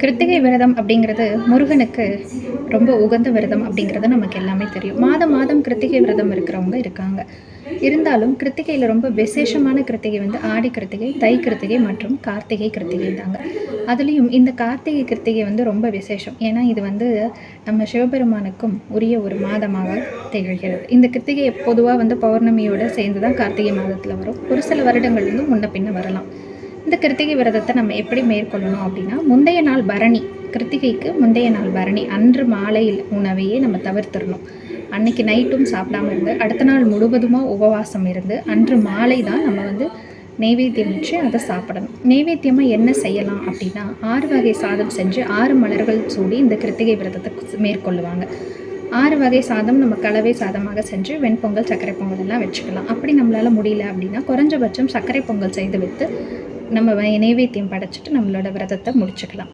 கிருத்திகை விரதம் அப்படிங்கிறது முருகனுக்கு ரொம்ப உகந்த விரதம் அப்படிங்கிறது நமக்கு எல்லாமே தெரியும். மாதம் மாதம் கிருத்திகை விரதம் இருக்கிறவங்க இருக்காங்க. இருந்தாலும் கிருத்திகையில் ரொம்ப விசேஷமான கிருத்திகை வந்து ஆடி கிருத்திகை, தை கிருத்திகை மற்றும் கார்த்திகை கிருத்திகை தாங்க. அதுலேயும் இந்த கார்த்திகை கிருத்திகை வந்து ரொம்ப விசேஷம். ஏன்னா இது வந்து நம்ம சிவபெருமானுக்கும் உரிய ஒரு மாதமாக திகழ்கிறது. இந்த கிருத்திகை பொதுவாக வந்து பௌர்ணமியோடு சேர்ந்து தான் கார்த்திகை மாதத்தில் வரும். ஒரு சில வருடங்கள் வந்து முன்ன பின்ன வரலாம். இந்த கிருத்திகை விரதத்தை நம்ம எப்படி மேற்கொள்ளணும் அப்படின்னா, முந்தைய நாள் பரணி, கிருத்திகைக்கு முந்தைய நாள் பரணி அன்று மாலையில் உணவையே நம்ம தவிர்த்துடணும். அன்னைக்கு நைட்டும் சாப்பிடாம இருந்து அடுத்த நாள் முழுவதுமாக உபவாசம் இருந்து அன்று மாலை தான் நம்ம வந்து நெய்வேத்தியம் வச்சு அதை சாப்பிடணும். நெய்வேத்தியமாக என்ன செய்யலாம் அப்படின்னா, 6 வகை சாதம் செஞ்சு 6 மலர்கள் சூடி இந்த கிருத்திகை விரதத்தை மேற்கொள்ளுவாங்க. 6 வகை சாதம் நம்ம கலவை சாதமாக செஞ்சு வெண்பொங்கல், சர்க்கரை பொங்கல் எல்லாம் வச்சுக்கலாம். அப்படி நம்மளால் முடியல அப்படின்னா குறைஞ்சபட்சம் சர்க்கரை பொங்கல் செய்து வைத்து நம்ம நெய்வேத்தியம் படைச்சிட்டு நம்மளோட விரதத்தை முடிச்சுக்கலாம்.